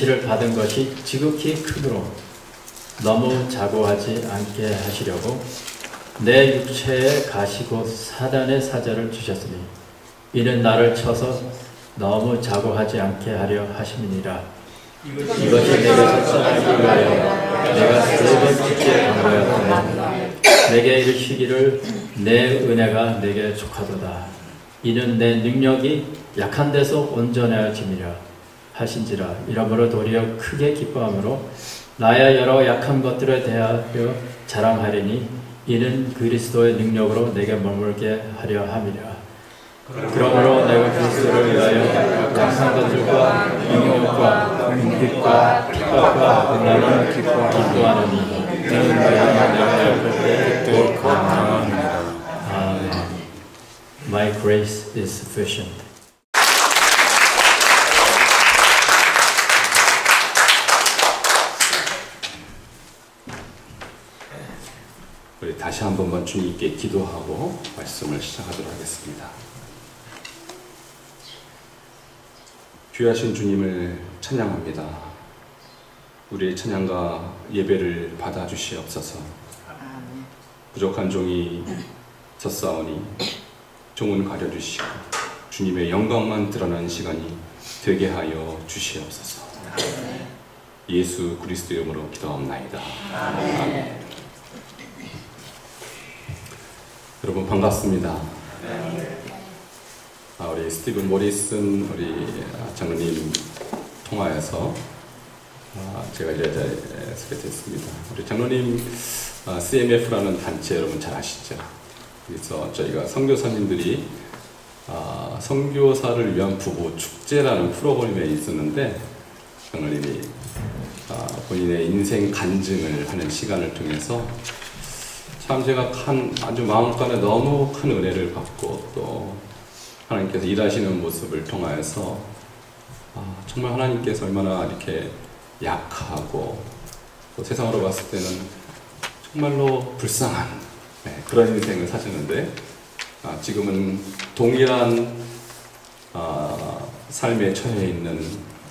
계시를 받은 것이 지극히 크므로 너무 자고하지 않게 하시려고 내 육체에 가시 곧 사단의 사자를 주셨으니 이는 나를 쳐서 너무 자고하지 않게 하려 하심이니라. 이것이 내게서 떠나기 위하여 내가 3번 주께 간구하였더니 내게 이르시기를 내 은혜가 내게 족하도다. 이는 내 능력이 약한 데서 온전해짐이라 하신지라. 이러므로 도리어 크게 기뻐함으로 나의 여러 약한 것들에 대하여 자랑하리니 이는 그리스도의 능력으로 내게 머물게 하려 함이라. 그러므로 내가 그리스도를 위하여 약한 것들과 능력과 궁핍과 핍박과 고난을 기뻐하느니 이는 내가 약할 때 곧 강함이라. My grace is sufficient. 우리 다시 한 번만 주님께 기도하고 말씀을 시작하도록 하겠습니다. 귀하신 주님을 찬양합니다. 우리의 찬양과 예배를 받아주시옵소서. 부족한 종이 섰사오니 종은 가려주시고 주님의 영광만 드러나는 시간이 되게 하여 주시옵소서. 예수 그리스도 이름으로 기도합나이다. 아멘. 여러분 반갑습니다. 우리 스티븐 모리슨 우리 장로님 통화에서 제가 이제 소개됐습니다. 우리 장로님 CMF라는 단체 여러분 잘 아시죠? 그래서 저희가 선교사님들이 선교사를 위한 부부 축제라는 프로그램에 있었는데 장로님이 본인의 인생 간증을 하는 시간을 통해서 참 제가 아주 마음간에 너무 큰 은혜를 받고 또 하나님께서 일하시는 모습을 통하여서 정말 하나님께서 얼마나 이렇게 약하고 또 세상으로 봤을 때는 정말로 불쌍한 그런 인생을 사셨는데 지금은 동일한 삶에 처해 있는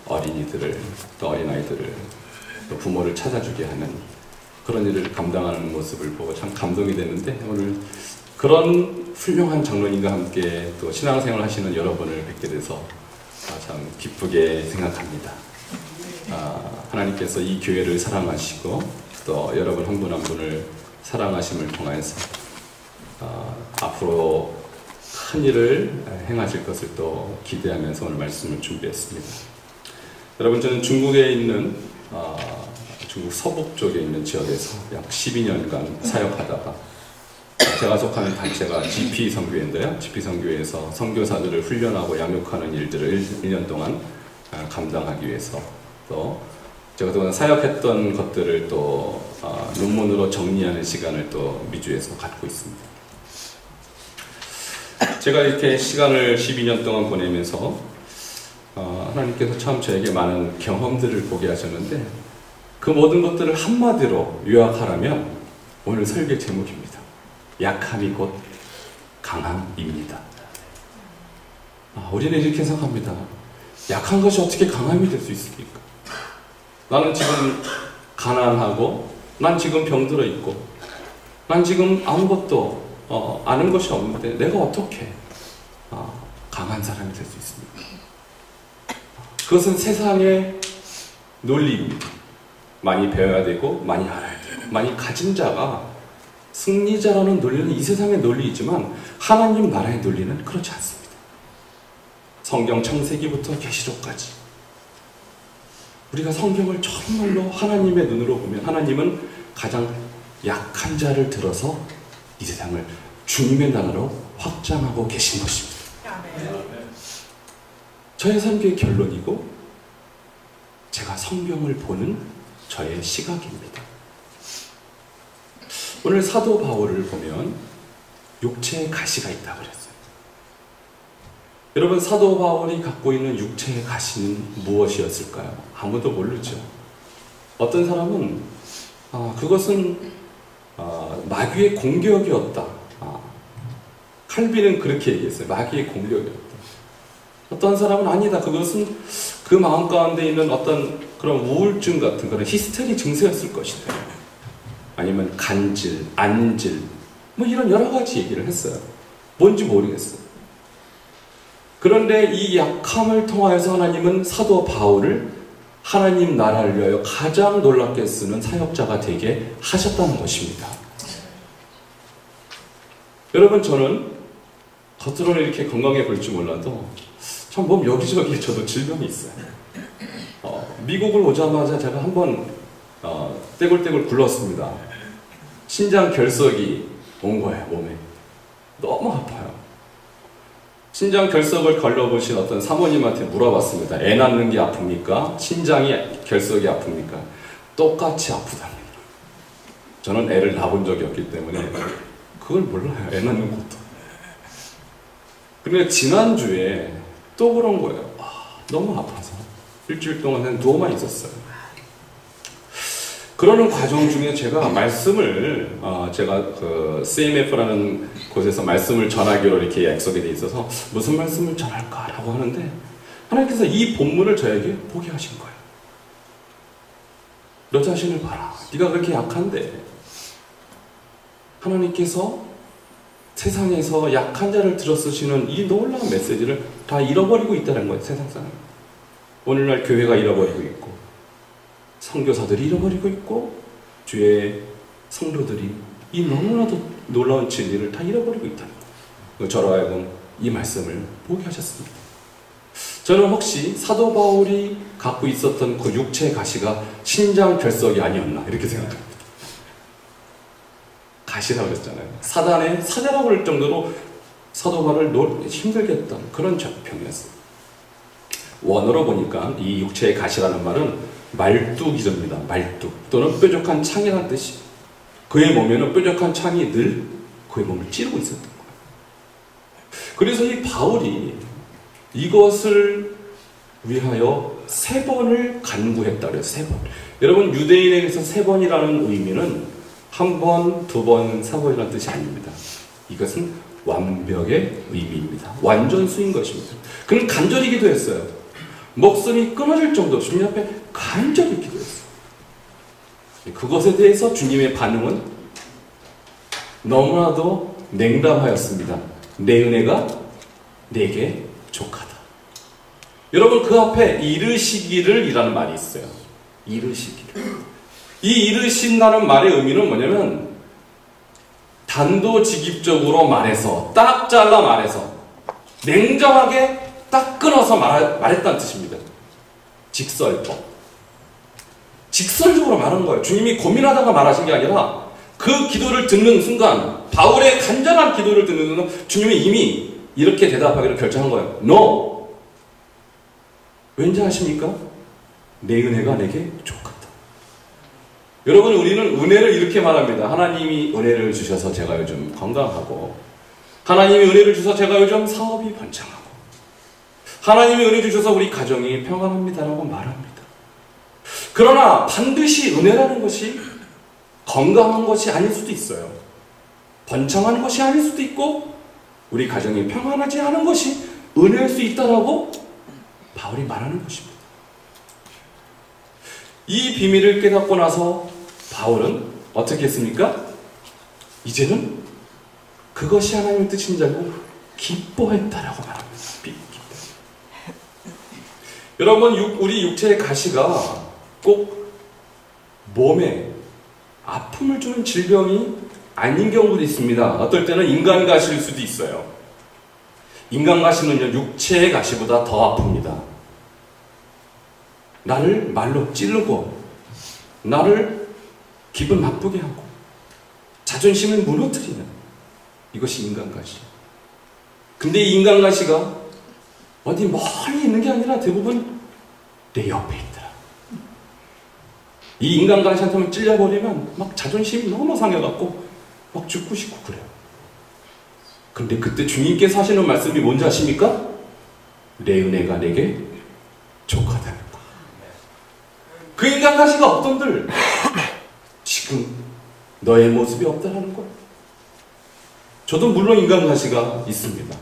어린이들을 또 어린아이들을 또 부모를 찾아주게 하는 그런 일을 감당하는 모습을 보고 참 감동이 됐는데 오늘 그런 훌륭한 장로님과 함께 또 신앙생활 하시는 여러분을 뵙게 돼서 참 기쁘게 생각합니다. 하나님께서 이 교회를 사랑하시고 또 여러분 한 분 한 분을 사랑하심을 통해서 앞으로 큰 일을 행하실 것을 또 기대하면서 오늘 말씀을 준비했습니다. 여러분 저는 중국에 있는 중국 서북 쪽에 있는 지역에서 약 12년간 사역하다가 제가 속하는 단체가 GP 선교회인데요. GP 선교회에서 선교사들을 훈련하고 양육하는 일들을 1년 동안 감당하기 위해서 또 제가 그동안 사역했던 것들을 또 논문으로 정리하는 시간을 또 미주에서 갖고 있습니다. 제가 이렇게 시간을 12년 동안 보내면서 하나님께서 참 저에게 많은 경험들을 보게 하셨는데 그 모든 것들을 한마디로 요약하라면 오늘 설교 제목입니다. 약함이 곧 강함입니다. 우리는 이렇게 생각합니다. 약한 것이 어떻게 강함이 될 수 있습니까? 나는 지금 가난하고 난 지금 병들어 있고 난 지금 아무것도 아는 것이 없는데 내가 어떻게 강한 사람이 될 수 있습니까? 그것은 세상의 논리입니다. 많이 배워야 되고 많이 알아야 되고 많이 가진 자가 승리자라는 논리는 이 세상의 논리이지만 하나님 나라의 논리는 그렇지 않습니다. 성경 창세기부터 계시록까지 우리가 성경을 정말로 하나님의 눈으로 보면 하나님은 가장 약한 자를 들어서 이 세상을 주님의 나라로 확장하고 계신 것입니다. 저의 설교의 결론이고 제가 성경을 보는 저의 시각입니다. 오늘 사도 바울을 보면 육체의 가시가 있다고 그랬어요. 여러분 사도 바울이 갖고 있는 육체의 가시는 무엇이었을까요? 아무도 모르죠. 어떤 사람은 그것은 마귀의 공격이었다. 칼빈은 그렇게 얘기했어요. 마귀의 공격이었다. 어떤 사람은 아니다. 그것은 그 마음 가운데 있는 어떤 그런 우울증 같은 그런 히스테리 증세였을 것이다. 아니면 간질, 안질, 뭐 이런 여러 가지 얘기를 했어요. 뭔지 모르겠어요. 그런데 이 약함을 통하여서 하나님은 사도 바울을 하나님 나라를 위하여 가장 놀랍게 쓰는 사역자가 되게 하셨다는 것입니다. 여러분, 저는 겉으로는 이렇게 건강해 보일지 몰라도 참 몸 여기저기 저도 질병이 있어요. 미국을 오자마자 제가 한번 떼굴떼굴 굴렀습니다. 신장 결석이 온 거예요, 몸에. 너무 아파요. 신장 결석을 걸러보신 어떤 사모님한테 물어봤습니다. 애 낳는 게 아픕니까? 신장이 결석이 아픕니까? 똑같이 아프답니다. 저는 애를 낳아본 적이 없기 때문에 그걸 몰라요. 애 낳는 것도. 근데 지난주에 또 그런 거예요. 너무 아파서 일주일 동안 누워만 있었어요. 그러는 과정 중에 제가 말씀을 제가 그 CMF라는 곳에서 말씀을 전하기로 이렇게 약속이 돼 있어서 무슨 말씀을 전할까라고 하는데 하나님께서 이 본문을 저에게 보게 하신 거예요. 너 자신을 봐라. 네가 그렇게 약한데 하나님께서 세상에서 약한 자를 들어 쓰시는 이 놀라운 메시지를 다 잃어버리고 있다는 거예요. 세상 사람. 오늘날 교회가 잃어버리고 있고 선교사들이 잃어버리고 있고 주의 성도들이 이 너무나도 놀라운 진리를 다 잃어버리고 있다는 거예요. 저로 하여금 이 말씀을 보게 하셨습니다. 저는 혹시 사도 바울이 갖고 있었던 그 육체의 가시가 신장 결석이 아니었나 이렇게 생각합니다. 가시라고 그랬잖아요. 사단의 사자라고 할 정도로 사도 바울을 힘들게 했던 그런 병이었어요. 원어로 보니까 이 육체의 가시라는 말은 말뚝이랍니다. 말뚝 또는 뾰족한 창이라는 뜻이. 그의 몸에는 뾰족한 창이 늘 그의 몸을 찌르고 있었던 거예요. 그래서 이 바울이 이것을 위하여 3번을 간구했다 그래요. 3번. 여러분, 유대인에게서 3번이라는 의미는 1번, 2번, 3번이라는 뜻이 아닙니다. 이것은 완벽의 의미입니다. 완전수인 것입니다. 그는 간절히 기도했어요. 목숨이 끊어질 정도로 주님 앞에 간절히 기도했어요. 그것에 대해서 주님의 반응은 너무나도 냉담하였습니다. 내 은혜가 내게 족하다. 여러분, 그 앞에 이르시기를 이라는 말이 있어요. 이르시기를. 이 이르신다는 말의 의미는 뭐냐면 단도직입적으로 말해서 딱 잘라 말해서 냉정하게 딱 끊어서 말했다는 뜻입니다. 직설법. 직설적으로 말한 거예요. 주님이 고민하다가 말하신 게 아니라 그 기도를 듣는 순간, 바울의 간절한 기도를 듣는 순간 주님이 이미 이렇게 대답하기로 결정한 거예요. No! 왠지 아십니까? 내 은혜가 내게 족하다. 여러분, 우리는 은혜를 이렇게 말합니다. 하나님이 은혜를 주셔서 제가 요즘 건강하고, 하나님이 은혜를 주셔서 제가 요즘 사업이 번창하고, 하나님이 은혜 주셔서 우리 가정이 평안합니다라고 말합니다. 그러나 반드시 은혜라는 것이 건강한 것이 아닐 수도 있어요. 번창하는 것이 아닐 수도 있고 우리 가정이 평안하지 않은 것이 은혜일 수 있다라고 바울이 말하는 것입니다. 이 비밀을 깨닫고 나서 바울은 어떻게 했습니까? 이제는 그것이 하나님의 뜻인 줄 알고 기뻐했다라고 말합니다. 여러분, 우리 육체의 가시가 꼭 몸에 아픔을 주는 질병이 아닌 경우도 있습니다. 어떨 때는 인간 가시일 수도 있어요. 인간 가시는요, 육체의 가시보다 더 아픕니다. 나를 말로 찌르고 나를 기분 나쁘게 하고 자존심을 무너뜨리는 이것이 인간 가시. 근데 이 인간 가시가 어디 멀리 있는 게 아니라 대부분 내 옆에 있더라. 이 인간 가시한테 찔려버리면 막 자존심이 너무 상해갖고 막 죽고 싶고 그래요. 근데 그때 주님께서 하시는 말씀이 뭔지 아십니까? 내 은혜가 내게 족하다는 거. 그 인간 가시가 없던들 지금 너의 모습이 없다라는 거. 저도 물론 인간 가시가 있습니다.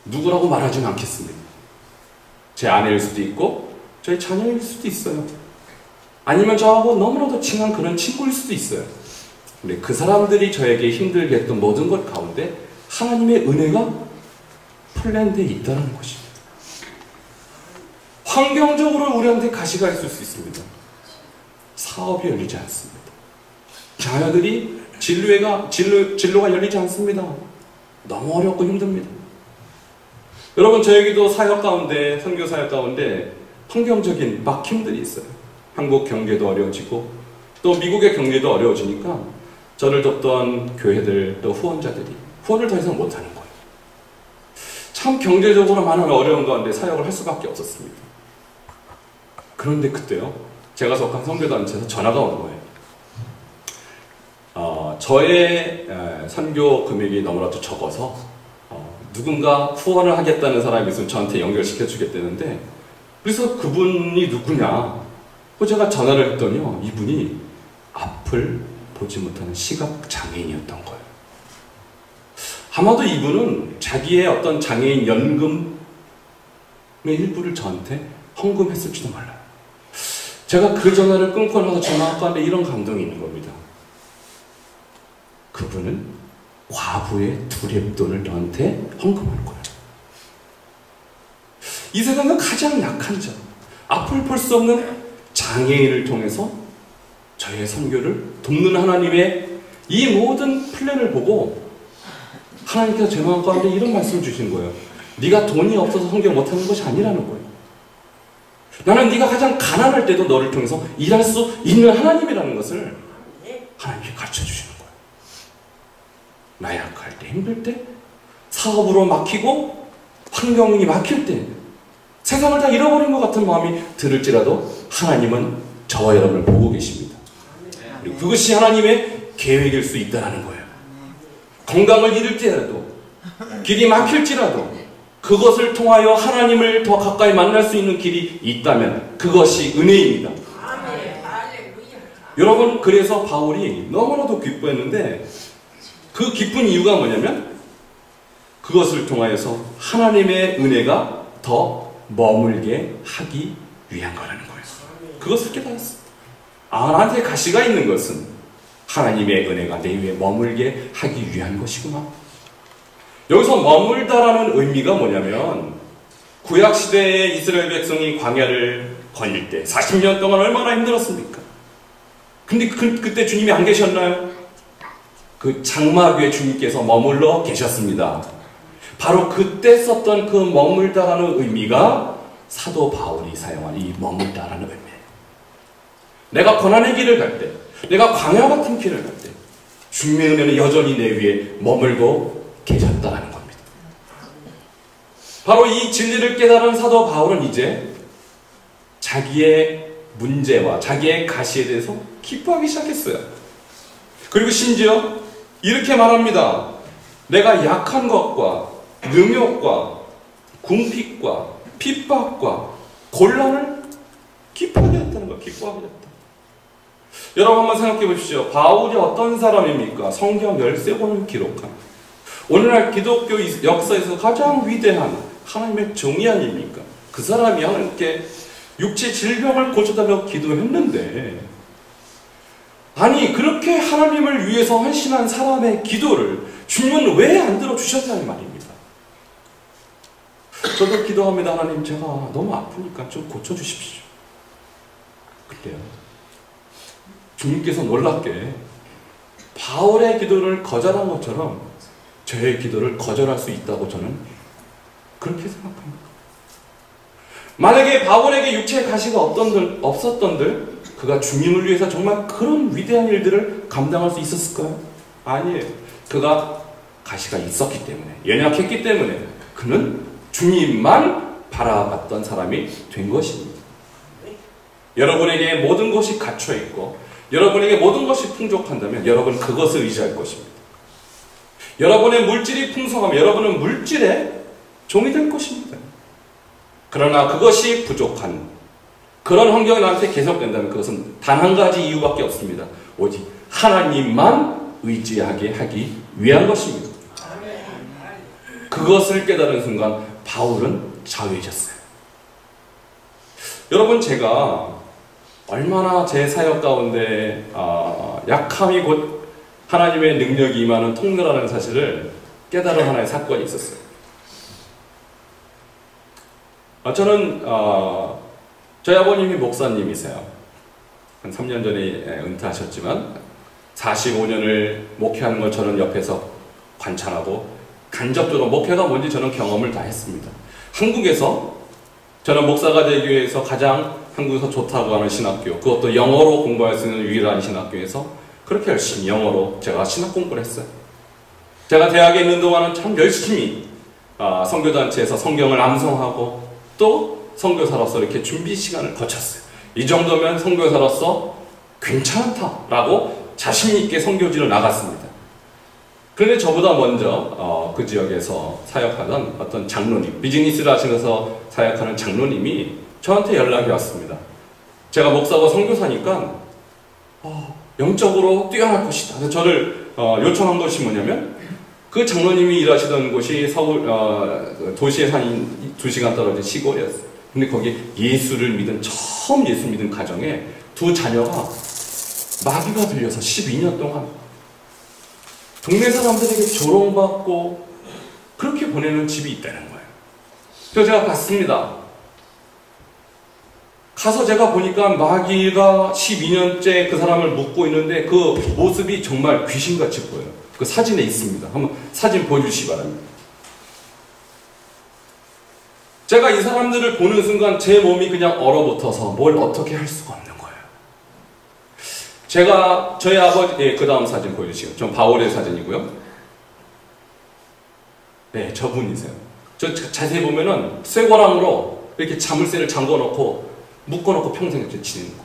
누구라고 말하지는 않겠습니다. 제 아내일 수도 있고 저희 자녀일 수도 있어요. 아니면 저하고 너무나도 친한 그런 친구일 수도 있어요. 근데 그 사람들이 저에게 힘들게 했던 모든 것 가운데 하나님의 은혜가 플랜되어 있다는 것입니다. 환경적으로 우리한테 가시가 있을 수 있습니다. 사업이 열리지 않습니다. 자녀들이 진로가 열리지 않습니다. 너무 어렵고 힘듭니다. 여러분, 저에게도 사역 가운데, 선교 사역 가운데 환경적인 막힘들이 있어요. 한국 경제도 어려워지고 또 미국의 경제도 어려워지니까 저를 돕던 교회들 또 후원자들이 후원을 더 이상 못하는 거예요. 참 경제적으로 많은 어려운 가운데 사역을 할 수밖에 없었습니다. 그런데 그때요, 제가 속한 선교단체에서 전화가 온 거예요. 저의 선교 금액이 너무나도 적어서 누군가 후원을 하겠다는 사람이 있으면 저한테 연결시켜 주겠다는데, 그래서 그분이 누구냐? 제가 전화를 했더니요, 이분이 앞을 보지 못하는 시각장애인이었던 거예요. 아마도 이분은 자기의 어떤 장애인 연금의 일부를 저한테 헌금했을지도 몰라요. 제가 그 전화를 끊고 나서 전화가 왔는데 이런 감동이 있는 겁니다. 그분은 과부의 두렵돈을 너한테 헌금하는 거예요. 이 세상은 가장 약한 자, 앞을 볼 수 없는 장애인을 통해서 저의 선교를 돕는 하나님의 이 모든 플랜을 보고 하나님께서 제 마음 가운데 이런 말씀을 주시는 거예요. 네가 돈이 없어서 선교 못하는 것이 아니라는 거예요. 나는 네가 가장 가난할 때도 너를 통해서 일할 수 있는 하나님이라는 것을 하나님께 가르쳐 주시는 거예요. 나약할 때, 힘들 때, 사업으로 막히고 환경이 막힐 때, 세상을 다 잃어버린 것 같은 마음이 들을지라도 하나님은 저와 여러분을 보고 계십니다. 그리고 그것이 하나님의 계획일 수 있다는 거예요. 건강을 잃을 때라도, 길이 막힐지라도 그것을 통하여 하나님을 더 가까이 만날 수 있는 길이 있다면 그것이 은혜입니다. 여러분, 그래서 바울이 너무나도 기뻐했는데 그 기쁜 이유가 뭐냐면 그것을 통하여서 하나님의 은혜가 더 머물게 하기 위한 거라는 거예요. 그것을 깨달았습니다. 나한테 가시가 있는 것은 하나님의 은혜가 내 위에 머물게 하기 위한 것이구나. 여기서 머물다라는 의미가 뭐냐면 구약시대의 이스라엘 백성이 광야를 거닐 때 40년 동안 얼마나 힘들었습니까? 근데 그때 주님이 안 계셨나요? 그 장막 위에 주님께서 머물러 계셨습니다. 바로 그때 썼던 그 머물다라는 의미가 사도 바울이 사용한 이 머물다라는 의미예요. 내가 고난의 길을 갈 때, 내가 광야 같은 길을 갈 때 주님의 은혜는 여전히 내 위에 머물고 계셨다는 겁니다. 바로 이 진리를 깨달은 사도 바울은 이제 자기의 문제와 자기의 가시에 대해서 기뻐하기 시작했어요. 그리고 심지어 이렇게 말합니다. 내가 약한 것과 능욕과 궁핍과 핍박과 곤란을 기뻐하게 했다는 거예요. 기뻐하게 했다. 여러분 한번 생각해 보십시오. 바울이 어떤 사람입니까? 성경 13권을 기록한 오늘날 기독교 역사에서 가장 위대한 하나님의 종이 아닙니까? 그 사람이 하나님께 육체 질병을 고쳐달라고 기도했는데, 아니 그렇게 하나님을 위해서 헌신한 사람의 기도를 주님은 왜 안 들어주셨다는 말입니다. 저도 기도합니다. 하나님, 제가 너무 아프니까 좀 고쳐주십시오. 근데요, 주님께서 놀랍게 바울의 기도를 거절한 것처럼 저의 기도를 거절할 수 있다고 저는 그렇게 생각합니다. 만약에 바울에게 육체의 가시가 없었던들 그가 주님을 위해서 정말 그런 위대한 일들을 감당할 수 있었을까요? 아니에요. 그가 가시가 있었기 때문에, 연약했기 때문에 그는 주님만 바라봤던 사람이 된 것입니다. 여러분에게 모든 것이 갖춰있고 여러분에게 모든 것이 풍족한다면 여러분 그것을 의지할 것입니다. 여러분의 물질이 풍성하면 여러분은 물질의 종이 될 것입니다. 그러나 그것이 부족한 그런 환경이 나한테 계속된다면 그것은 단 한 가지 이유밖에 없습니다. 오직 하나님만 의지하게 하기 위한 것입니다. 그것을 깨달은 순간 바울은 자유해졌어요. 여러분, 제가 얼마나 제 사역 가운데 약함이 곧 하나님의 능력이 임하는 통로라는 사실을 깨달은 하나의 사건이 있었어요. 저는 저희 아버님이 목사님이세요. 한 3년 전에 은퇴하셨지만 45년을 목회하는 걸 저는 옆에서 관찰하고 간접적으로 목회가 뭔지 저는 경험을 다 했습니다. 한국에서 저는 목사가 되기 위해서 가장 한국에서 좋다고 하는 신학교, 그것도 영어로 공부할 수 있는 유일한 신학교에서 그렇게 열심히 영어로 제가 신학 공부를 했어요. 제가 대학에 있는 동안은 참 열심히 선교단체에서 성경을 암송하고 또 선교사로서 이렇게 준비 시간을 거쳤어요. 이 정도면 선교사로서 괜찮다라고 자신 있게 선교지를 나갔습니다. 그런데 저보다 먼저 그 지역에서 사역하던 어떤 장로님, 비즈니스를 하시면서 사역하는 장로님이 저한테 연락이 왔습니다. 제가 목사고 선교사니까 영적으로 뛰어날 것이다. 그래서 저를 요청한 것이 뭐냐면 그 장로님이 일하시던 곳이 서울 도시에 한 2시간 떨어진 시골이었어요. 근데 거기 예수를 믿은 처음 예수 믿은 가정에 두 자녀가 마귀가 들려서 12년 동안 동네 사람들에게 조롱받고 그렇게 보내는 집이 있다는 거예요. 그래서 제가 갔습니다. 가서 제가 보니까 마귀가 12년째 그 사람을 묶고 있는데 그 모습이 정말 귀신같이 보여요. 그 사진에 있습니다. 한번 사진 보여주시기 바랍니다. 제가 이 사람들을 보는 순간 제 몸이 그냥 얼어붙어서 뭘 어떻게 할 수가 없는 거예요. 제가 저희 아버지, 그 다음 사진 보여주시고, 전 바울의 사진이고요. 네, 저분이세요. 저 자세히 보면은 쇠고랑으로 이렇게 자물쇠를 잠궈놓고 묶어놓고 평생 이렇게 지내는 거.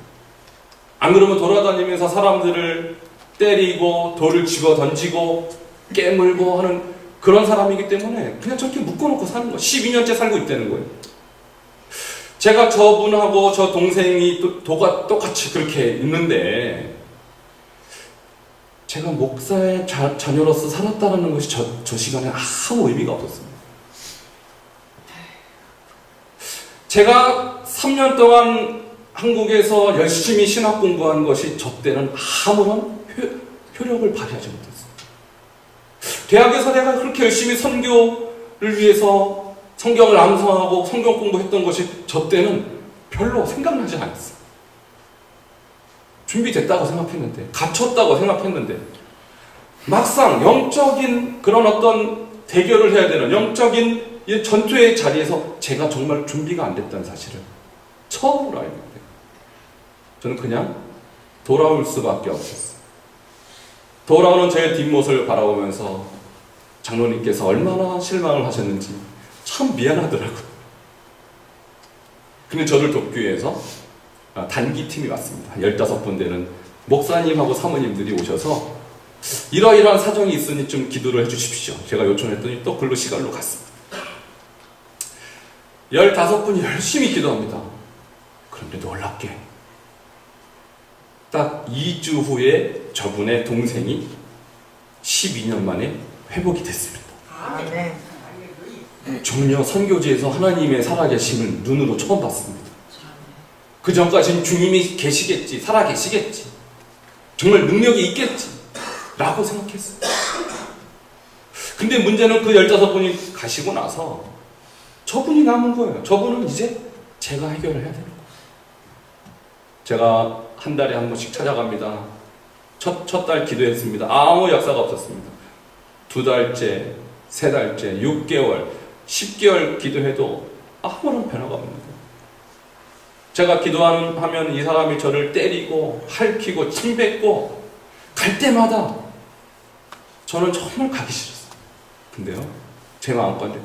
안 그러면 돌아다니면서 사람들을 때리고 돌을 집어 던지고 깨물고 하는 그런 사람이기 때문에 그냥 저렇게 묶어놓고 사는 거예요. 12년째 살고 있다는 거예요. 제가 저분하고 저 동생이 똑같이 그렇게 있는데 제가 목사의 자녀로서 살았다는 것이 저 시간에 아무 의미가 없었습니다. 제가 3년 동안 한국에서 열심히 신학 공부한 것이 저 때는 아무런 효력을 발휘하지 못했어요. 대학에서 내가 그렇게 열심히 선교를 위해서 성경을 암송하고 성경 공부했던 것이 저 때는 별로 생각나지 않았어요. 준비됐다고 생각했는데, 갖췄다고 생각했는데, 막상 영적인 그런 어떤 대결을 해야 되는 영적인 전투의 자리에서 제가 정말 준비가 안 됐다는 사실을 처음으로 알게 돼요. 저는 그냥 돌아올 수밖에 없었어요. 돌아오는 저의 뒷모습을 바라보면서 장로님께서 얼마나 실망을 하셨는지 참 미안하더라고요. 근데 저를 돕기 위해서 단기팀이 왔습니다. 15분 되는 목사님하고 사모님들이 오셔서 이러이러한 사정이 있으니 좀 기도를 해주십시오. 제가 요청했더니 또 글로 시간로 갔습니다. 15분이 열심히 기도합니다. 그런데 놀랍게 딱 2주 후에 저분의 동생이 12년 만에 회복이 됐습니다. 전혀 선교지에서 하나님의 살아계심을 눈으로 처음 봤습니다. 그 전까지는 주님이 계시겠지, 살아계시겠지, 정말 능력이 있겠지 라고 생각했어요. 근데 문제는 그 15분이 가시고 나서 저분이 남은 거예요. 저분은 이제 제가 해결을 해야 되는 거예요. 제가 한 달에 한 번씩 찾아갑니다. 첫 달 기도했습니다. 아무 역사가 없었습니다. 2달째, 3달째, 6개월, 10개월 기도해도 아무런 변화가 없는데, 제가 기도하면 이 사람이 저를 때리고 핥히고 침뱉고 갈 때마다 저는 정말 가기 싫었어요. 근데요, 제 마음가운데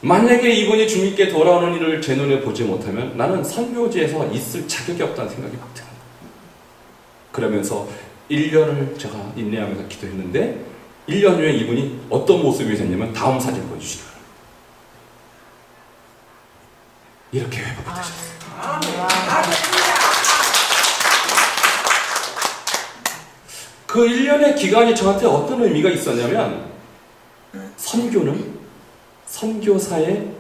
만약에 이분이 주님께 돌아오는 일을 제 눈에 보지 못하면 나는 선교지에서 있을 자격이 없다는 생각이 막 드는 거예요. 그러면서 1년을 제가 인내하면서 기도했는데 1년 후에 이분이 어떤 모습이 됐냐면 다음 사진 보여주시기 바랍니다. 이렇게 회복이 되셨어요. 그 1년의 기간이 저한테 어떤 의미가 있었냐면 선교는 선교사의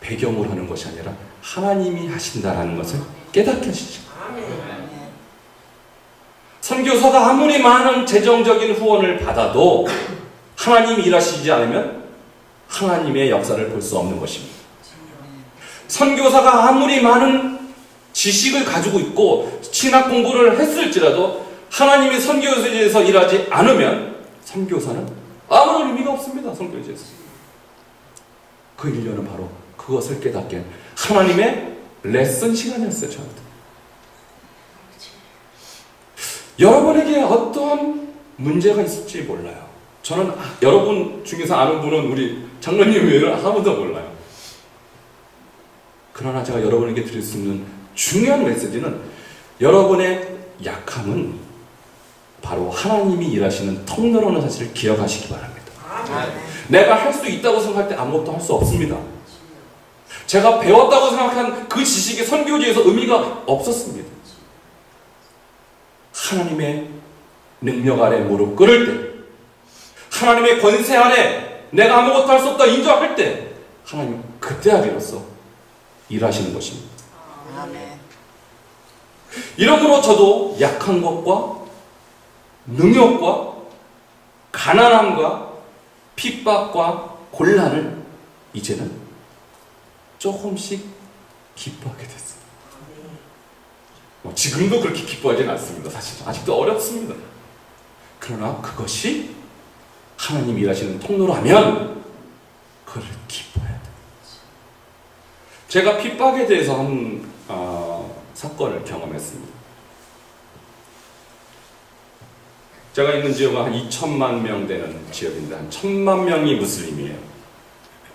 배경으로 하는 것이 아니라 하나님이 하신다라는 것을 깨닫게 하시죠. 선교사가 아무리 많은 재정적인 후원을 받아도 하나님이 일하시지 않으면 하나님의 역사를 볼 수 없는 것입니다. 선교사가 아무리 많은 지식을 가지고 있고 신학 공부를 했을지라도 하나님이 선교지에서 일하지 않으면 선교사는 아무런 의미가 없습니다. 선교지에서. 그 1년은 바로 그것을 깨닫게 한 하나님의 레슨 시간이었어요. 저한테. 여러분에게 어떤 문제가 있을지 몰라요. 저는 여러분 중에서 아는 분은 우리 장로님 외에는 아무도 몰라요. 그러나 제가 여러분에게 드릴 수 있는 중요한 메시지는 여러분의 약함은 바로 하나님이 일하시는 통로라는 사실을 기억하시기 바랍니다. 내가 할 수 있다고 생각할 때 아무것도 할 수 없습니다. 제가 배웠다고 생각한 그 지식이 선교지에서 의미가 없었습니다. 하나님의 능력 아래 무릎 꿇을 때, 하나님의 권세 아래 내가 아무것도 할 수 없다 인정할 때 하나님 그때 하기로서 일하시는 것입니다. 이러므로 저도 약한 것과 능욕과 가난함과 핍박과 곤란을 이제는 조금씩 기뻐하게 됐어요. 지금도 그렇게 기뻐하지는 않습니다. 사실 아직도 어렵습니다. 그러나 그것이 하나님이 일하시는 통로라면 그를 기뻐해야 돼요. 제가 핍박에 대해서 한 사건을 경험했습니다. 제가 있는 지역은 한 2천만 명 되는 지역인데 한 1,000만 명이 무슬림이에요.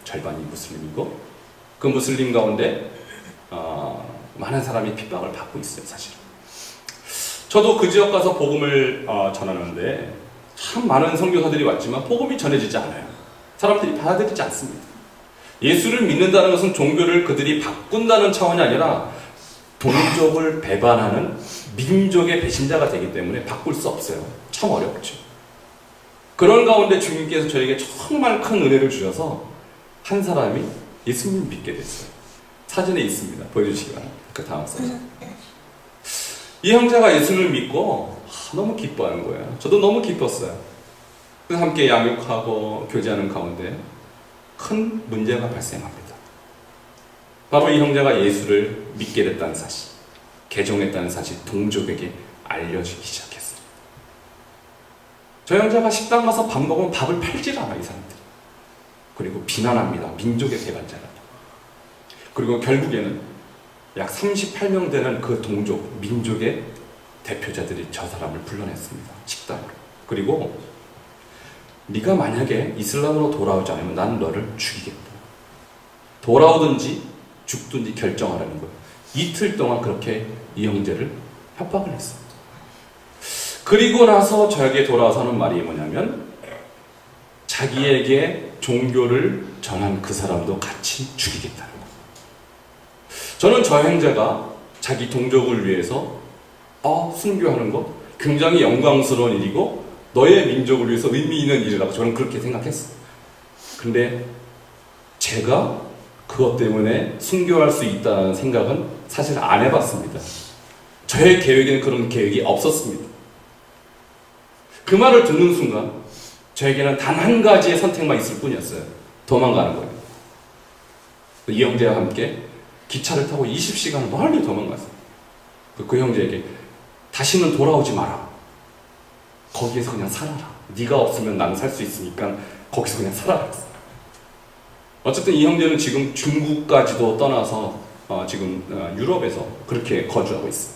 절반이 무슬림이고 그 무슬림 가운데 많은 사람이 핍박을 받고 있어요. 사실 저도 그 지역 가서 복음을 전하는데 참 많은 선교사들이 왔지만 복음이 전해지지 않아요. 사람들이 받아들이지 않습니다. 예수를 믿는다는 것은 종교를 그들이 바꾼다는 차원이 아니라 동족을 배반하는 민족의 배신자가 되기 때문에 바꿀 수 없어요. 참 어렵죠. 그런 가운데 주님께서 저에게 정말 큰 은혜를 주셔서 한 사람이 예수님을 믿게 됐어요. 사진에 있습니다. 보여주시기 바랍니다. 그 다음 사진. 이 형제가 예수를 믿고 너무 기뻐하는 거예요. 저도 너무 기뻤어요. 그래서 함께 양육하고 교제하는 가운데 큰 문제가 발생합니다. 바로 이 형제가 예수를 믿게 됐다는 사실, 개종했다는 사실 동족에게 알려주기 시작했어요. 저 형제가 식당 가서 밥 먹으면 밥을 팔질 않아, 이 사람들이. 그리고 비난합니다. 민족의 배반자라고. 그리고 결국에는 약 38명 되는 그 동족, 민족의 대표자들이 저 사람을 불러냈습니다. 식당으로. 그리고 네가 만약에 이슬람으로 돌아오지 않으면 난 너를 죽이겠다. 돌아오든지 죽든지 결정하라는 거예요. 이틀 동안 그렇게 이 형제를 협박을 했습니다. 그리고 나서 저에게 돌아와서 하는 말이 뭐냐면 자기에게 종교를 전한 그 사람도 같이 죽이겠다는 거예요. 저는 저 형제가 자기 동족을 위해서 순교하는 것 굉장히 영광스러운 일이고 너의 민족을 위해서 의미 있는 일이라고 저는 그렇게 생각했어요. 근데 제가 그것 때문에 순교할 수 있다는 생각은 사실 안 해봤습니다. 저의 계획에는 그런 계획이 없었습니다. 그 말을 듣는 순간 저에게는 단 한 가지의 선택만 있을 뿐이었어요. 도망가는 거예요. 이 형제와 함께 기차를 타고 20시간을 멀리 도망갔어요. 그 형제에게 다시는 돌아오지 마라. 거기에서 그냥 살아라. 네가 없으면 나는 살 수 있으니까 거기서 그냥 살아라. 어쨌든 이 형제는 지금 중국까지도 떠나서 지금 유럽에서 그렇게 거주하고 있어요.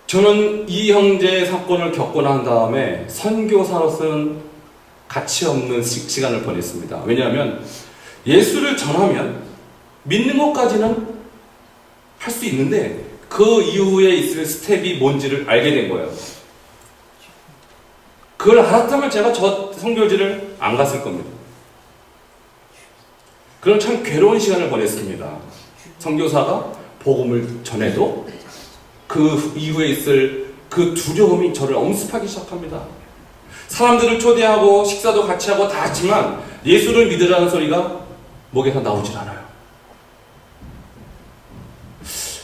저는 이 형제의 사건을 겪고 난 다음에 선교사로서는 가치 없는 시간을 보냈습니다. 왜냐하면 예수를 전하면 믿는 것까지는 할 수 있는데 그 이후에 있을 스텝이 뭔지를 알게 된 거예요. 그걸 알았다면 제가 저 선교지를 안 갔을 겁니다. 그런 참 괴로운 시간을 보냈습니다. 선교사가 복음을 전해도 그 이후에 있을 그 두려움이 저를 엄습하기 시작합니다. 사람들을 초대하고 식사도 같이 하고 다 하지만 예수를 믿으라는 소리가 목에서 나오질 않아요.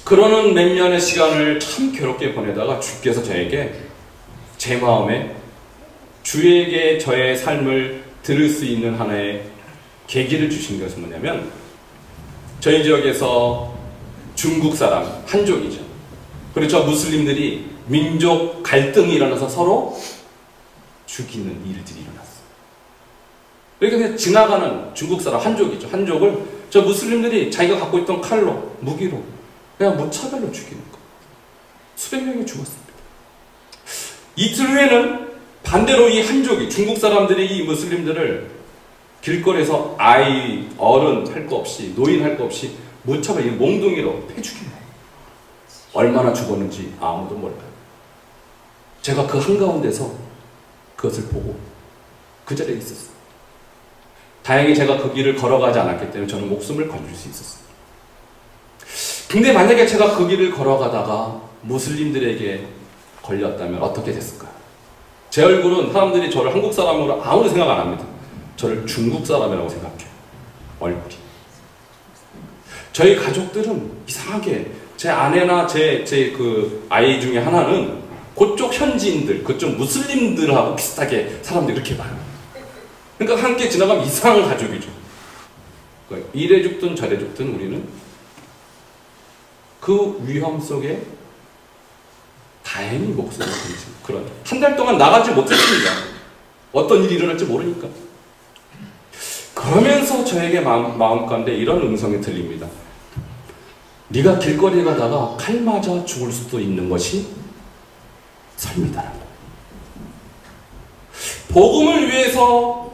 그러는 몇 년의 시간을 참 괴롭게 보내다가 주께서 저에게 제 마음에 주에게 저의 삶을 들을 수 있는 하나의 계기를 주신 것은 뭐냐면, 저희 지역에서 중국 사람, 한족이죠. 그리고 저 무슬림들이 민족 갈등이 일어나서 서로 죽이는 일들이 일어났어요. 그러니까 지나가는 중국 사람, 한족이죠. 한족을 저 무슬림들이 자기가 갖고 있던 칼로, 무기로 그냥 무차별로 죽이는 거. 수백 명이 죽었습니다. 이틀 후에는 반대로 이 한족이, 중국 사람들이 이 무슬림들을 길거리에서 아이, 어른 할 거 없이, 노인 할 거 없이 무차별, 몽둥이로 패 죽이는 거예요. 얼마나 죽었는지 아무도 몰라요. 제가 그 한가운데서 그것을 보고 그 자리에 있었어요. 다행히 제가 그 길을 걸어가지 않았기 때문에 저는 목숨을 건질 수 있었어요. 근데 만약에 제가 그 길을 걸어가다가 무슬림들에게 걸렸다면 어떻게 됐을까요? 제 얼굴은 사람들이 저를 한국 사람으로 아무도 생각 안 합니다. 저를 중국 사람이라고 생각해요. 얼굴이. 저희 가족들은 이상하게 제 아내나 제 그 아이 중에 하나는 그쪽 현지인들, 그쪽 무슬림들하고 비슷하게 사람들이 그렇게 봐요. 그러니까 함께 지나가면 이상한 가족이죠. 그러니까 이래 죽든 저래 죽든 우리는 그 위험 속에 다행히 목숨을 건진 그런, 한 달 동안 나가지 못했습니다. 어떤 일이 일어날지 모르니까. 그러면서 저에게 마음 가운데 이런 음성이 들립니다. 네가 길거리에 가다가 칼 맞아 죽을 수도 있는 것이 삶이다. 복음을 위해서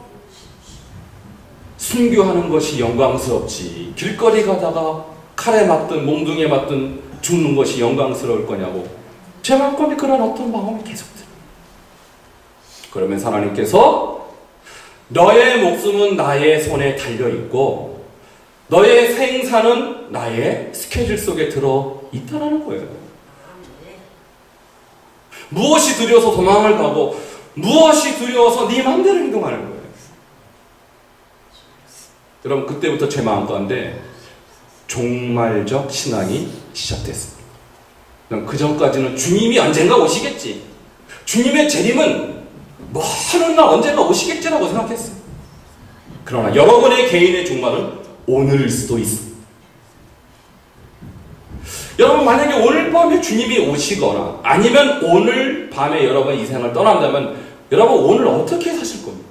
순교하는 것이 영광스럽지, 길거리 가다가 칼에 맞든 몽둥이에 맞든 죽는 것이 영광스러울 거냐고 제 마음 가운데 그런 어떤 마음이 계속 들어요. 그러면서 하나님께서 너의 목숨은 나의 손에 달려있고 너의 생사는 나의 스케줄 속에 들어있다라는 거예요. 무엇이 두려워서 도망을 가고 무엇이 두려워서 네 마음대로 행동하는 거예요. 여러분, 그때부터 제 마음 가운데 종말적 신앙이 시작됐습니다. 그 전까지는 주님이 언젠가 오시겠지, 주님의 재림은 뭐 하는 날 언젠가 오시겠지라고 생각했어요. 그러나 여러분의 개인의 종말은 오늘일 수도 있습니다. 여러분, 만약에 오늘 밤에 주님이 오시거나 아니면 오늘 밤에 여러분 이 세상을 떠난다면 여러분 오늘 어떻게 사실 겁니까?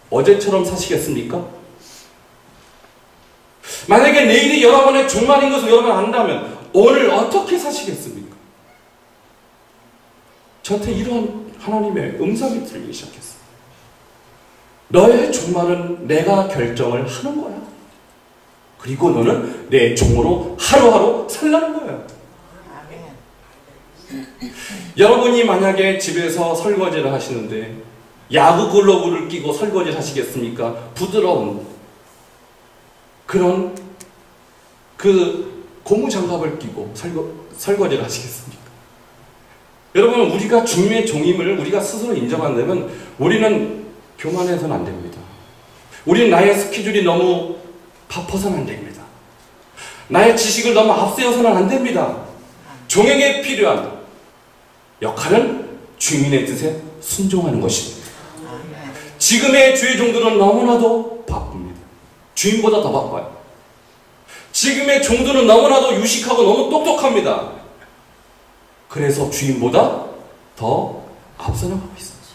어제처럼 사시겠습니까? 만약에 내일이 여러분의 종말인 것을 여러분 안다면 오늘 어떻게 사시겠습니까? 저한테 이런 하나님의 음성이 들리기 시작했어요. 너의 종말은 내가 결정을 하는 거야. 그리고 너는 내 종으로 하루하루 살라는 거예요. 여러분이 만약에 집에서 설거지를 하시는데 야구 글러브를 끼고 설거지를 하시겠습니까? 부드러운 그런 그 고무장갑을 끼고 설거지를 하시겠습니까? 여러분, 우리가 주님의 종임을 우리가 스스로 인정한다면 우리는 교만해서는 안 됩니다. 우리는 나의 스케줄이 너무 바빠서는 안 됩니다. 나의 지식을 너무 앞세워서는 안 됩니다. 종에게 필요한 역할은 주인의 뜻에 순종하는 것입니다. 지금의 주의 종들은 너무나도 바쁩니다. 주인보다 더 바빠요. 지금의 종들은 너무나도 유식하고 너무 똑똑합니다. 그래서 주인보다 더 앞서 나가고 있습니다.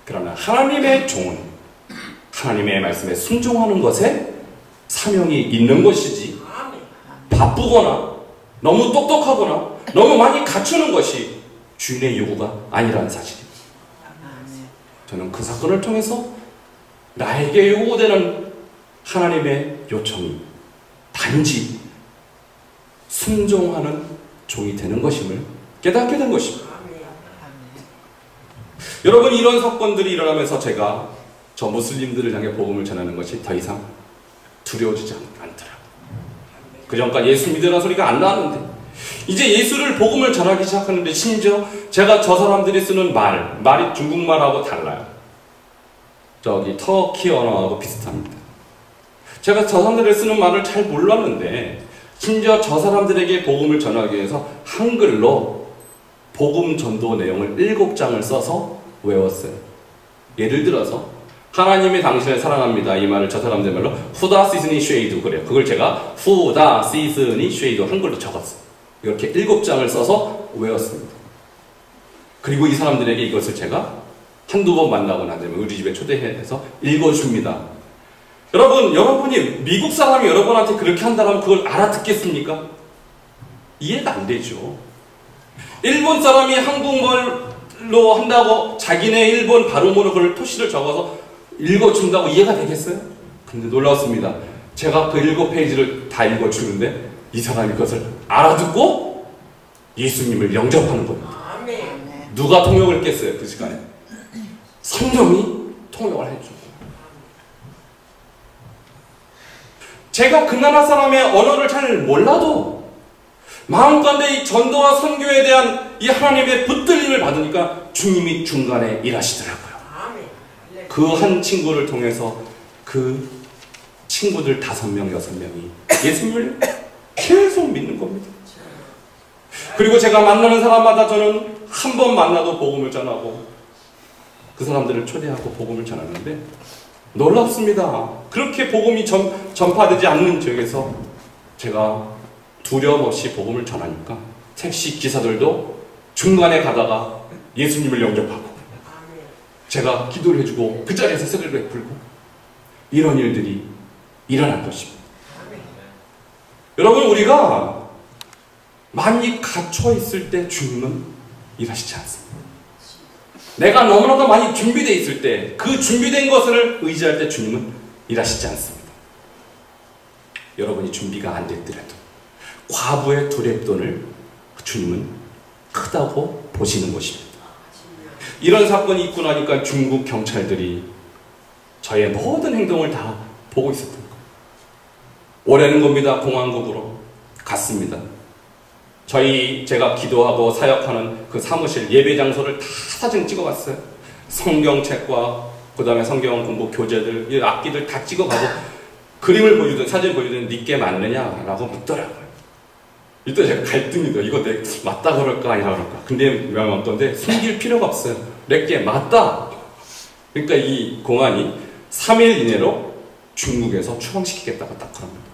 그러나 하나님의 종은 하나님의 말씀에 순종하는 것에 사명이 있는 것이지, 바쁘거나 너무 똑똑하거나 너무 많이 갖추는 것이 주인의 요구가 아니라는 사실입니다. 저는 그 사건을 통해서 나에게 요구되는 하나님의 요청이 단지 순종하는 종이 되는 것임을 깨닫게 된 것입니다. 여러분, 이런 사건들이 일어나면서 제가 저 무슬림들을 향해 복음을 전하는 것이 더 이상 두려워지지 않더라고요. 그전까지 예수 믿으라는 소리가 안 나왔는데 이제 예수를 복음을 전하기 시작하는데, 심지어 제가 저 사람들이 쓰는 말이 중국말하고 달라요. 터키 언어하고 비슷합니다. 제가 저 사람들이 쓰는 말을 잘 몰랐는데 심지어 저 사람들에게 복음을 전하기 위해서 한글로 복음 전도 내용을 7장을 써서 외웠어요. 예를 들어서 하나님이 당신을 사랑합니다. 이 말을 저 사람들 말로 후다 시스니 쉐이드 그래요. 그걸 제가 후다 시스니 쉐이드 한글로 적었어요. 이렇게 7장을 써서 외웠습니다. 그리고 이 사람들에게 이것을 제가 한두 번 만나고 난 다음에 우리 집에 초대해서 읽어줍니다. 여러분이 미국 사람이 여러분한테 그렇게 한다면 그걸 알아듣겠습니까? 이해가 안 되죠. 일본 사람이 한국말로 한다고 자기네 일본 발음으로 그걸 토시를 적어서 읽어준다고 이해가 되겠어요? 근데 놀라웠습니다. 제가 그 7페이지를 다 읽어주는데 이 사람이 그것을 알아듣고 예수님을 영접하는 겁니다. 누가 통역을 했겠어요? 그 시간에 성령이 통역을 해주고, 제가 그 나라 사람의 언어를 잘 몰라도 마음가운데 이 전도와 선교에 대한 이 하나님의 붙들림을 받으니까 주님이 중간에 일하시더라고요. 그 한 친구를 통해서 그 친구들 5명, 6명이 예수님을 계속 믿는 겁니다. 그리고 제가 만나는 사람마다 저는 한 번 만나도 복음을 전하고 그 사람들을 초대하고 복음을 전하는데 놀랍습니다. 그렇게 복음이 전파되지 않는 지역에서 제가 두려움 없이 복음을 전하니까 택시 기사들도 중간에 가다가 예수님을 영접하고 제가 기도를 해주고 그 자리에서 쓰리를 베풀고 이런 일들이 일어날 것입니다. 여러분, 우리가 많이 갇혀 있을 때 주님은 일하시지 않습니다. 내가 너무나도 많이 준비되어 있을 때 그 준비된 것을 의지할 때 주님은 일하시지 않습니다. 여러분이 준비가 안 됐더라도 과부의 두렵돈을 주님은 크다고 보시는 것입니다. 이런 사건이 있고 나니까 중국 경찰들이 저의 모든 행동을 다 보고 있었던 거예요. 오래는 겁니다. 공항국으로 갔습니다. 제가 기도하고 사역하는 그 사무실 예배 장소를 다 사진 찍어갔어요. 성경책과 그 다음에 성경 공부 교재들, 이 악기들 다 찍어가고 그림을 보여주든 사진 보여주든 니께 맞느냐라고 묻더라고요. 이때 제가 갈등이다. 이거 맞다 그럴까 아니라 그럴까. 근데 명함 건데 숨길 필요가 없어요. 내게 맞다. 그러니까 이 공안이 3일 이내로 중국에서 추방시키겠다고 딱 그럽니다.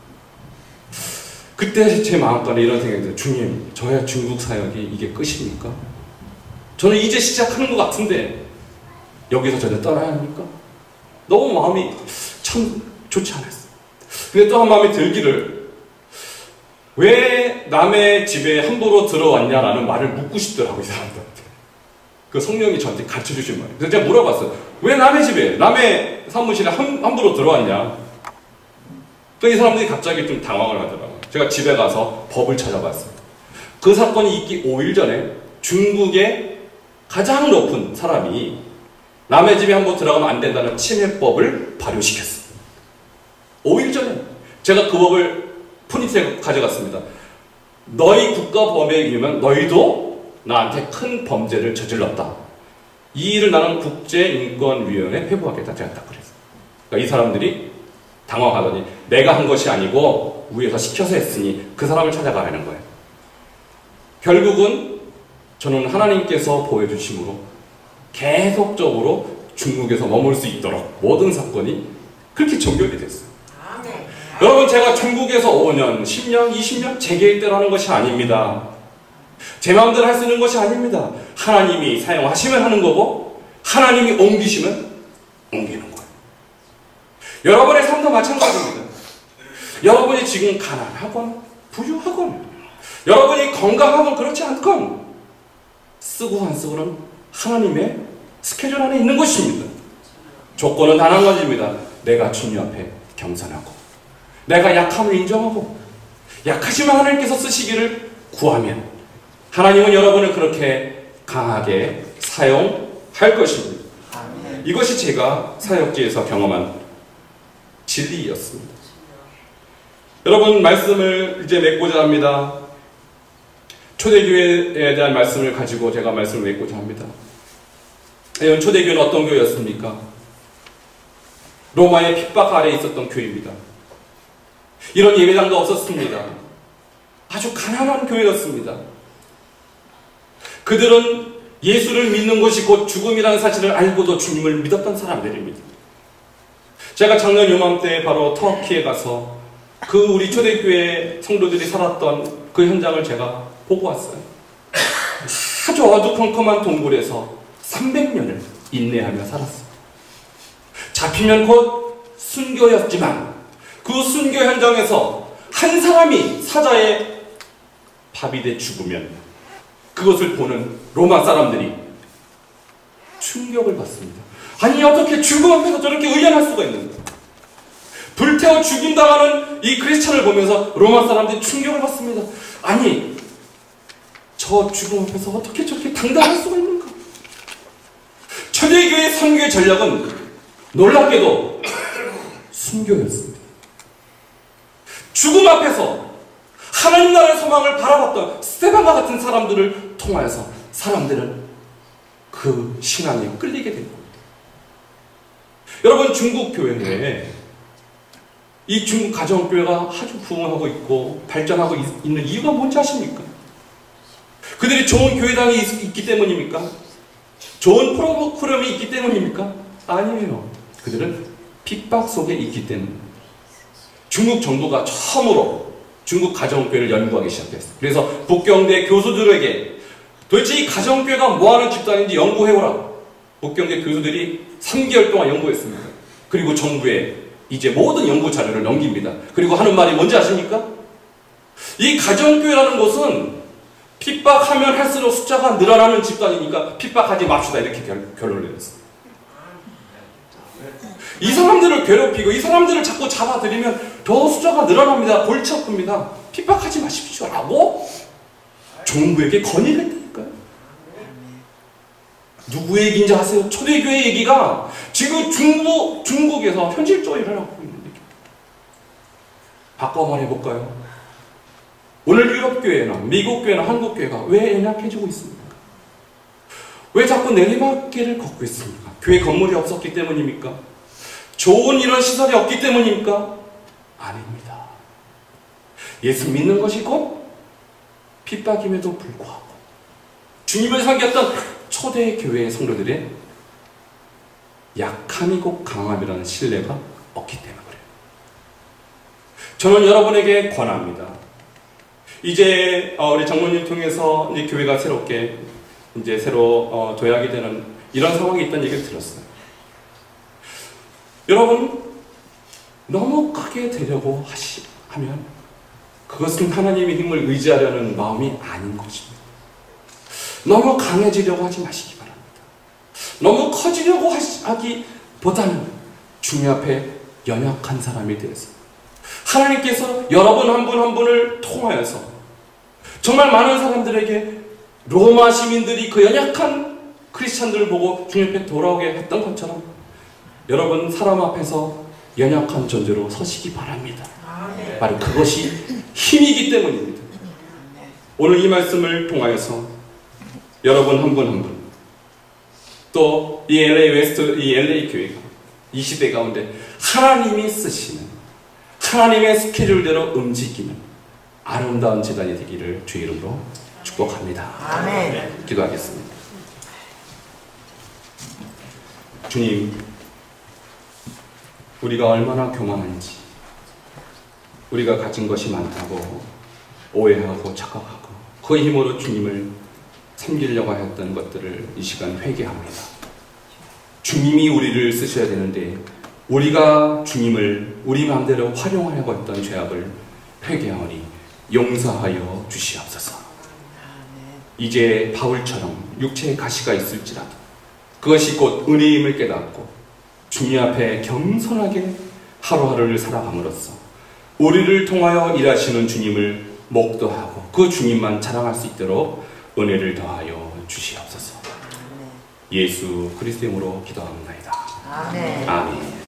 그때 제 마음가에 이런 생각이 들어요. 주님, 저의 중국 사역이 이게 끝입니까? 저는 이제 시작하는 것 같은데 여기서 저를 떠나야 합니까? 너무 마음이 참 좋지 않았어요. 근데 또 한 마음이 들기를, 왜 남의 집에 함부로 들어왔냐라는 말을 묻고 싶더라고요, 이 사람들한테. 그 성령이 저한테 가르쳐 주신 말이에요. 그래서 제가 물어봤어요. 왜 남의 집에, 남의 사무실에 함부로 들어왔냐? 또 이 사람들이 갑자기 좀 당황을 하더라고요. 제가 집에 가서 법을 찾아봤어요. 그 사건이 있기 5일 전에 중국의 가장 높은 사람이 남의 집에 한번 들어가면 안 된다는 침해법을 발효시켰어요. 5일 전에 제가 그 법을 푸니트에 가져갔습니다. 너희 국가법에 의하면 너희도 나한테 큰 범죄를 저질렀다. 이 일을 나는 국제인권위원회에 회부하겠다. 제가 딱 그랬어요. 그러니까 이 사람들이 당황하더니 내가 한 것이 아니고 위에서 시켜서 했으니 그 사람을 찾아가라는 거예요. 결국은 저는 하나님께서 보여주심으로 계속적으로 중국에서 머물 수 있도록 모든 사건이 그렇게 종결이 됐어요. 여러분, 제가 중국에서 5년, 10년, 20년 제 계획대로 하는 것이 아닙니다. 제 마음대로 할 수 있는 것이 아닙니다. 하나님이 사용하시면 하는 거고 하나님이 옮기시면 옮기는 거예요. 여러분의 삶도 마찬가지입니다. 여러분이 지금 가난하건 부유하건 여러분이 건강하건 그렇지 않건 쓰고 안 쓰고는 하나님의 스케줄 안에 있는 것입니다. 조건은 단 한 가지입니다. 내가 주님 앞에 겸손하고 내가 약함을 인정하고 약하시면 하나님께서 쓰시기를 구하면 하나님은 여러분을 그렇게 강하게 사용할 것입니다. 이것이 제가 사역지에서 경험한 진리였습니다. 여러분, 말씀을 이제 맺고자 합니다. 초대교회에 대한 말씀을 가지고 제가 말씀을 맺고자 합니다. 초대교회는 어떤 교회였습니까? 로마의 핍박 아래에 있었던 교회입니다. 이런 예배당도 없었습니다. 아주 가난한 교회였습니다. 그들은 예수를 믿는 것이 곧 죽음이라는 사실을 알고도 주님을 믿었던 사람들입니다. 제가 작년 요맘때 바로 터키에 가서 그 우리 초대교회 성도들이 살았던 그 현장을 제가 보고 왔어요. 아주 어두컴컴한 동굴에서 300년을 인내하며 살았어요. 잡히면 곧 순교였지만 그 순교 현장에서 한 사람이 사자의 밥이 돼 죽으면 그것을 보는 로마 사람들이 충격을 받습니다. 아니 어떻게 죽음 앞에서 저렇게 의연할 수가 있는가? 불태워 죽임당하는 이 크리스찬을 보면서 로마 사람들이 충격을 받습니다. 아니 저 죽음 앞에서 어떻게 저렇게 당당할 수가 있는가? 초대교회의 선교의 전략은 놀랍게도 순교였습니다. 죽음 앞에서 하나님 나라의 소망을 바라봤던 스테반과 같은 사람들을 통하여서 사람들은 그 신앙에 끌리게 된 겁니다. 여러분, 중국 교회에 이 중국 가정교회가 아주 부흥하고 있고 발전하고 있는 이유가 뭔지 아십니까? 그들이 좋은 교회당이 있기 때문입니까? 좋은 프로그램이 있기 때문입니까? 아니에요. 그들은 핍박 속에 있기 때문입니다. 중국 정부가 처음으로 중국 가정교회를 연구하기 시작했어요. 그래서 북경대 교수들에게 도대체 이 가정교회가 뭐하는 집단인지 연구해오라. 북경대 교수들이 3개월 동안 연구했습니다. 그리고 정부에 이제 모든 연구 자료를 넘깁니다. 그리고 하는 말이 뭔지 아십니까? 이 가정교회라는 곳은 핍박하면 할수록 숫자가 늘어나는 집단이니까 핍박하지 맙시다. 이렇게 결론을 내렸어요. 이 사람들을 괴롭히고 이 사람들을 자꾸 잡아들이면 더 숫자가 늘어납니다. 골치 아픕니다. 핍박하지 마십시오 라고 정부에게 건의를 했다니까요. 누구 얘기인지 아세요? 초대교회 얘기가 지금 중국에서 현실적으로 일어나고 있는 얘기입니다. 바꿔 말해볼까요? 오늘 유럽교회나 미국교회나 한국교회가 왜 연약해지고 있습니까? 왜 자꾸 내리막길을 걷고 있습니까? 교회 건물이 없었기 때문입니까? 좋은 이런 시설이 없기 때문입니까? 아닙니다. 예수 믿는 것이 곧 핍박임에도 불구하고 주님을 섬겼던 초대교회의 성도들의 약함이고 강함이라는 신뢰가 없기 때문에 그래요. 저는 여러분에게 권합니다. 이제 우리 장로님 통해서 이제 교회가 새롭게 이제 새로 도약이 되는 이런 상황이 있다는 얘기를 들었어요. 여러분, 너무 크게 되려고 하면 그것은 하나님의 힘을 의지하려는 마음이 아닌 것입니다. 너무 강해지려고 하지 마시기 바랍니다. 너무 커지려고 하기보다는 주님 앞에 연약한 사람이 되어서 하나님께서 여러분 한 분 한 분을 통하여서 정말 많은 사람들에게 로마 시민들이 그 연약한 크리스찬들을 보고 주님 앞에 돌아오게 했던 것처럼 여러분 사람 앞에서 연약한 존재로 서시기 바랍니다. 바로 그것이 힘이기 때문입니다. 오늘 이 말씀을 통하여서 여러분 한 분 한 분, 또 이 LA 웨스트, 이 LA 교회가 이 시대 가운데 하나님이 쓰시는 하나님의 스케줄대로 움직이는 아름다운 재단이 되기를 주의 이름으로 축복합니다. 아멘. 기도하겠습니다. 주님, 우리가 얼마나 교만한지, 우리가 가진 것이 많다고 오해하고 착각하고 그 힘으로 주님을 섬기려고 하였던 것들을 이 시간 회개합니다. 주님이 우리를 쓰셔야 되는데 우리가 주님을 우리 마음대로 활용하려고 했던 죄악을 회개하오니 용서하여 주시옵소서. 이제 바울처럼 육체의 가시가 있을지라도 그것이 곧 은혜임을 깨닫고 주님 앞에 겸손하게 하루하루를 살아감으로써 우리를 통하여 일하시는 주님을 목도하고 그 주님만 자랑할 수 있도록 은혜를 더하여 주시옵소서. 예수 그리스도 이름으로 기도합니다. 아멘. 아멘.